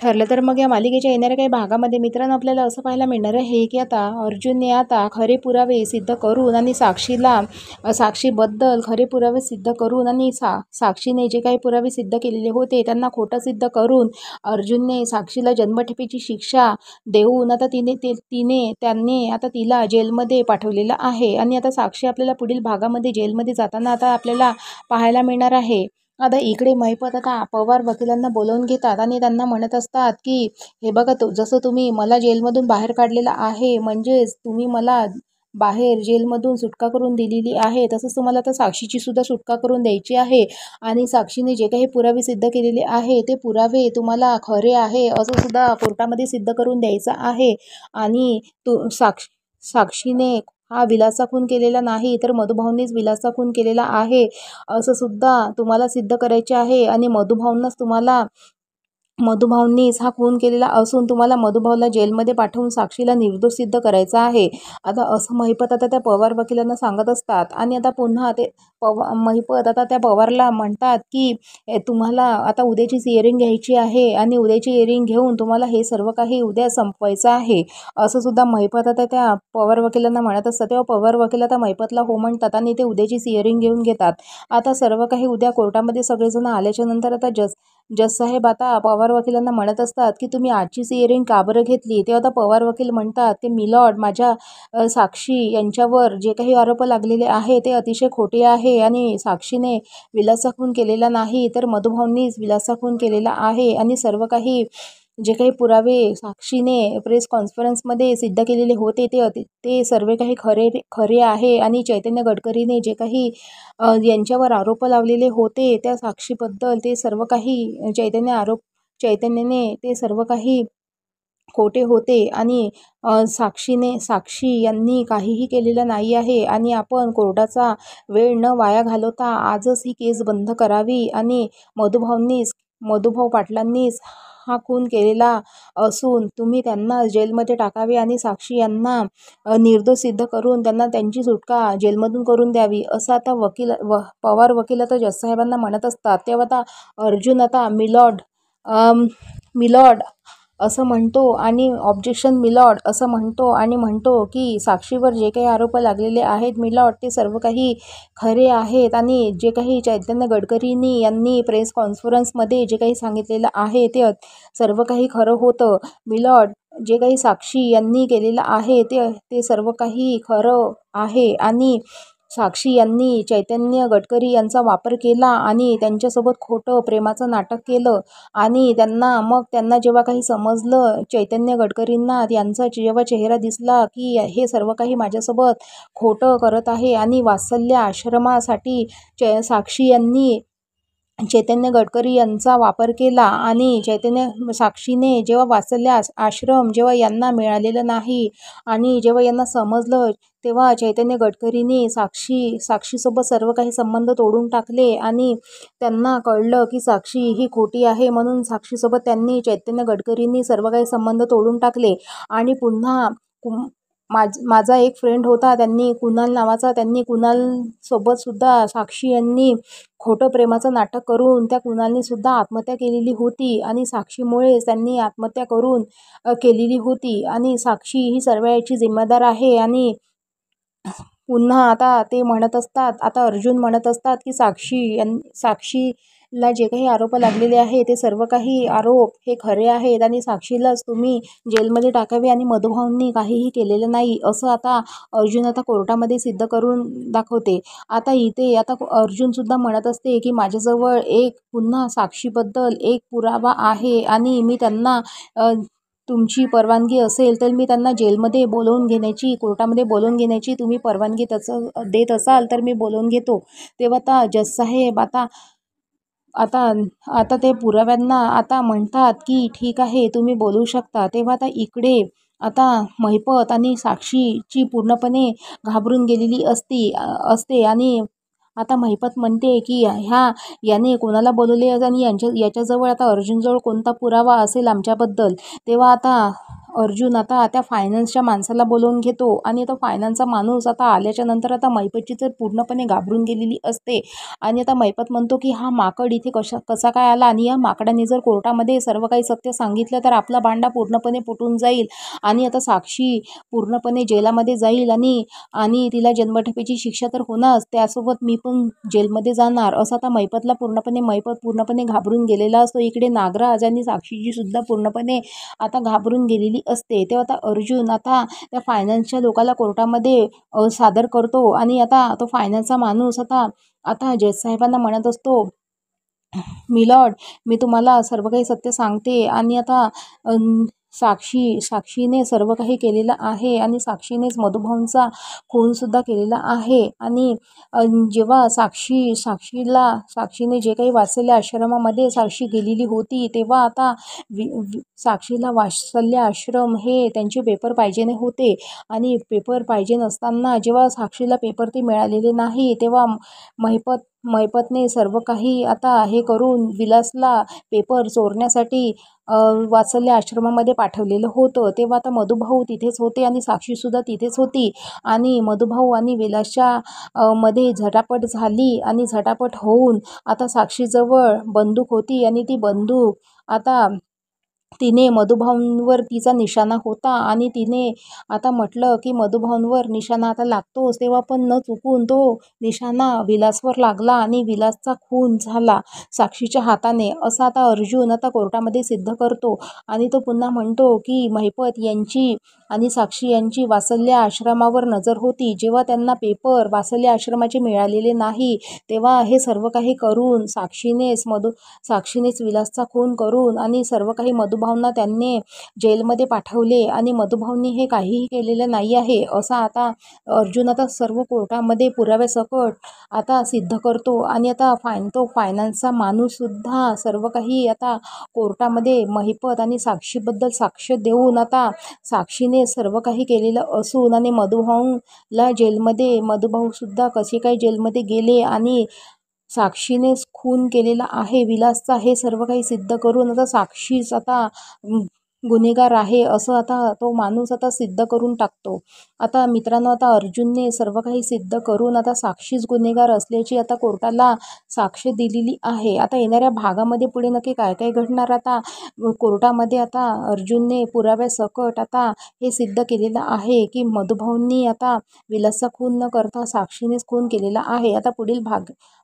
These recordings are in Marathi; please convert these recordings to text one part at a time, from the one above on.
ठरलं तर मग या मालिकेच्या येणाऱ्या काही भागामध्ये मित्रांनो आपल्याला असं पाहायला मिळणार आहे की आता अर्जुनने आता खरे पुरावे सिद्ध करून आणि साक्षीबद्दल खरे पुरावे सिद्ध करून आणि साक्षीने जे काही पुरावे सिद्ध केलेले होते त्यांना खोटं सिद्ध करून अर्जुनने साक्षीला जन्मठेपेची शिक्षा देऊन आता त्यांनी आता तिला जेलमध्ये पाठवलेलं आहे. आणि आता साक्षी आपल्याला पुढील भागामध्ये जेलमध्ये जाताना आता आपल्याला पाहायला मिळणार आहे. आता इकडे महिपत आता पवार वकिलांना बोलावून घेतात आणि त्यांना म्हणत असतात की हे बघा, जसं तुम्ही मला जेलमधून बाहेर काढलेलं आहे, म्हणजेच तुम्ही मला बाहेर जेलमधून सुटका करून दिलेली आहे, तसंच तुम्हाला आता साक्षीची सुद्धा सुटका करून द्यायची आहे. आणि साक्षीने जे काही पुरावे सिद्ध केलेले आहे ते पुरावे तुम्हाला खरे आहे असं सुद्धा कोर्टामध्ये सिद्ध करून द्यायचं आहे. आणि साक्षीने हा विलासचा खून केलेला नाही तर मधुभाऊंनीच विलासचा खून केलेला आहे असं सुद्धा तुम्हाला सिद्ध करायचे आहे. आणि मधुभाऊंनीच हा खून केलेला असून तुम्हाला मधुभाऊला जेलमध्ये पाठवून साक्षीला निर्दोष सिद्ध करायचा आहे. आता असं महिपत आता त्या पवार वकिलांना सांगत असतात. आणि आता पुन्हा ते महिपत आता त्या पवारला म्हणतात की तुम्हाला आता उद्याची हिअरिंग घ्यायची आहे आणि उद्याची हिअरिंग घेऊन तुम्हाला हे सर्व काही उद्या संपवायचं आहे असं सुद्धा महिपत आता त्या पवार वकिलांना म्हणत असतात. तेव्हा पवार वकील आता महिपतला हो म्हणतात आणि ते उद्याची हिअरिंग घेऊन घेतात. आता सर्व काही उद्या कोर्टामध्ये सगळेजण आल्याच्या नंतर आता जज साहेब आता पवार वकिलांना म्हणत असतात की तुम्ही आजचीच हिअरिंग का बरं घेतली. तेव्हा आता पवार वकील म्हणतात ते मिलॉर्ड, माझ्या साक्षी यांच्यावर जे काही आरोप लागलेले आहे ते अतिशय खोटे आहे आणि साक्षीने विलासचा खून केलेला नाही तर मधुभाऊंनीच विलासचा खून केलेला आहे. आणि सर्व काही जे काही पुरावे साक्षीने प्रेस कॉन्फरन्समध्ये सिद्ध केलेले होते ते सर्व काही खरे आहे. आणि चैतन्य गडकरीने जे काही यांच्यावर आरोप लावलेले होते त्या साक्षीबद्दल ते सर्व काही चैतन्यने ते सर्व काही खोटे होते. आणि साक्षी यांनी काहीही केलेलं नाही आहे. आणि आपण कोर्टाचा वेळ न वाया घालवता आजच ही केस बंद करावी. आणि मधुभाऊ पाटलांनीच हा खून केलेला असून तुम्ही त्यांना जेलमध्ये टाकावे आणि साक्षी यांना निर्दोष सिद्ध करून त्यांना त्यांची सुटका जेलमधून करून द्यावी असं आता पवार वकील आता जजसाहेबांना म्हणत असतात. तेव्हा आता अर्जुन आता मिलॉर्ड असं म्हणतो आणि ऑब्जेक्शन मिलॉर्ड असं म्हणतो आणि म्हणतो की साक्षीवर जे काही आरोप लागलेले आहेत मिलॉर्ड ते सर्व काही खरे आहेत. आणि जे काही चैतन्य गडकरींनी यांनी प्रेस कॉन्फरन्समध्ये जे काही सांगितलेलं आहे ते सर्व काही खरं होतं. मिलॉर्ड, जे काही साक्षी यांनी केलेलं आहे ते सर्व काही खरं आहे. आणि साक्षी यांनी चैतन्य गडकरी यांचा वापर केला आणि त्यांच्यासोबत खोटं प्रेमाचं नाटक केलं. आणि त्यांना जेव्हा काही समजलं चैतन्य गडकरींना यांचा जेव्हा चेहरा दिसला की हे सर्व काही माझ्यासोबत खोटं करत आहे आणि वात्सल्य आश्रमासाठी साक्षी यांनी चैतन्य गडकरी यांचा वापर केला. आणि साक्षीने जेव्हा वात्सल्य आश्रम जेव्हा यांना मिळालेलं नाही आणि जेव्हा यांना समजलं तेव्हा चैतन्य गडकरींनी साक्षीसोबत सर्व काही संबंध तोडून टाकले. आणि त्यांना कळलं की साक्षी ही खोटी आहे म्हणून साक्षीसोबत चैतन्य गडकरींनी सर्व काही संबंध तोडून टाकले. आणि पुन्हा माझा एक फ्रेंड होता कुणाल नावाचा, त्यांनी कुणालसोबत सुद्धा साक्षी यांनी खोटं प्रेमाचं नाटक करून त्या कुणालने सुद्धा आत्महत्या केलेली होती. आणि साक्षीमुळेच त्यांनी आत्महत्या करून केलेली होती. आणि साक्षी ही सर्व याची जिम्मेदार आहे. आणि पुन्हा आता ते म्हणत असतात, आता अर्जुन म्हणत असतात की साक्षीला जे काही आरोप लागलेले आहे ते सर्व काही आरोप हे खरे आहेत आणि साक्षीलाच तुम्ही जेलमध्ये टाकावे आणि मधुभाऊंनी काहीही केलेलं नाही असं आता अर्जुन आता कोर्टामध्ये सिद्ध करून दाखवते. आता अर्जुनसुद्धा म्हणत असते की माझ्याजवळ पुन्हा साक्षीबद्दल एक पुरावा आहे आणि मी त्यांना तुमची परवानगी असेल तर मी त्यांना जेलमध्ये कोर्टामध्ये बोलवून घेण्याची तुम्ही परवानगी देत असाल तर मी बोलवून घेतो. तेव्हा आता जजसाहेब आता ते पुराव्यांना आता म्हणतात की ठीक आहे तुम्ही बोलवू शकता. तेव्हा आता इकडे आता महिपत आणि साक्षीची पूर्णपणे घाबरून गेलेली असते. आणि आता महिपत म्हणते की याने कोणाला बोलवले आणि याच्याजवळ आता अर्जुनजवळ कोणता पुरावा असेल आमच्याबद्दल. तेव्हा आता अर्जुन आता त्या फायनान्सच्या माणसाला बोलवून घेतो आणि तो फायनान्सचा माणूस आता आल्याच्या नंतर आता मैपतची तर पूर्णपणे घाबरून गेलेली असते. आणि आता मैपत म्हणतो की हा माकड इथे कसा काय आला, आणि या माकडाने जर कोर्टामध्ये सर्व काही सत्य सांगितलं तर आपला भांडा पूर्णपणे फुटून जाईल आणि आता साक्षी पूर्णपणे जेलामध्ये जाईल आणि आणि तिला जन्मठेपेची शिक्षा तर होणारच, त्यासोबत मी पण जेलमध्ये जाणार, असं आता मैपत पूर्णपणे घाबरून गेलेला असतो. इकडे नागराज आणि साक्षीची सुद्धा पूर्णपणे आता घाबरून गेलेली असते. तेव्हा आता अर्जुन आता त्या फायनान्सच्या लोकाला कोर्टामध्ये सादर करतो आणि आता तो फायनान्सचा माणूस आता आता जज साहेबांना म्हणत असतो, मिलॉर्ड, मी तुम्हाला सर्व काही सत्य सांगते आणि आता साक्षीने सर्व काही केलेलं आहे आणि साक्षीनेच मधुभाऊंचा खूनसुद्धा केलेला आहे. आणि जेव्हा साक्षीने जे काही वात्सल्य आश्रमामध्ये साक्षी गेलेली होती तेव्हा आता साक्षीला वात्सल्य आश्रम हे त्यांचे पेपर पाहिजे होते आणि पेपर पाहिजे नसताना जेव्हा साक्षीला पेपर ते मिळालेले नाही तेव्हा मैपतने सर्व काही आता हे करून विलासला पेपर चोरण्यासाठी वात्सल्य आश्रमामध्ये पाठवलेलं होतं. तेव्हा आता मधुभाऊ तिथेच होते आणि साक्षीसुद्धा तिथेच होती आणि मधुभाऊ आणि विलासच्या मध्ये झटापट झाली आणि झटापट होऊन आता साक्षीजवळ बंदूक होती आणि ती बंदूक आता तिने मधुभाऊंवर तिचा निशाणा होता आणि तिने आता म्हटलं की मधुभाऊंवर निशाणा आता लागतोच, तेव्हा पण न चुकून तो निशाणा विलासवर लागला आणि विलासचा खून झाला साक्षीच्या हाताने, असं आता अर्जुन आता कोर्टामध्ये सिद्ध करतो. आणि तो पुन्हा म्हणतो की मैपत यांची आणि साक्षी यांची वात्सल्य आश्रमावर नजर होती. जेव्हा त्यांना पेपर वात्सल्य आश्रमाचे मिळालेले नाही तेव्हा हे सर्व काही करून साक्षीनेच विलासचा खून करून आणि सर्व काही मधुभाऊंना त्यांनी जेलमध्ये पाठवले आणि मधुभाऊंनी हे काहीही केलेलं नाही आहे, असं आता अर्जुन आता सर्व कोर्टामध्ये पुराव्यासकट आता सिद्ध करतो. आणि आता तो फायनान्सचा माणूससुद्धा सर्व काही आता कोर्टामध्ये महिपत आणि साक्षीबद्दल साक्ष देऊन आता साक्षीने सर्व काही केलेलं असून आणि मधुभाऊसुद्धा कसे काही जेलमध्ये गेले आणि साक्षीनेच खून केलेला आहे विलासचा हे सर्व काही सिद्ध करून आता साक्षीच आता गुन्हेगार आहे असं आता तो माणूस आता सिद्ध करून टाकतो. आता मित्रांनो, आता अर्जुनने सर्व काही सिद्ध करून आता साक्षीच गुन्हेगार असल्याची आता कोर्टाला साक्ष दिलेली आहे. आता येणाऱ्या भागामध्ये पुढे नक्की काय काय घडणार आता कोर्टामध्ये आता अर्जुनने पुराव्यासकट आता हे सिद्ध केलेलं आहे की मधुभाऊंनी आता विलासचा खून न करता साक्षीनेच खून केलेला आहे. आता पुढील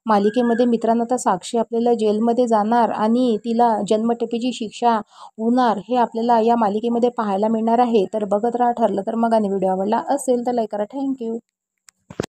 मालिकेमध्ये मित्रांनो आता साक्षी आपल्याला जेलमध्ये जाणार आणि तिला जन्मठेपेची शिक्षा होणार हे आपल्याला या मालिकेमध्ये पाहायला मिळणार आहे. तर बघत राहा. ठरलं तर मग आणि व्हिडिओ आवडला असेल तर लाईक करा. थँक्यू.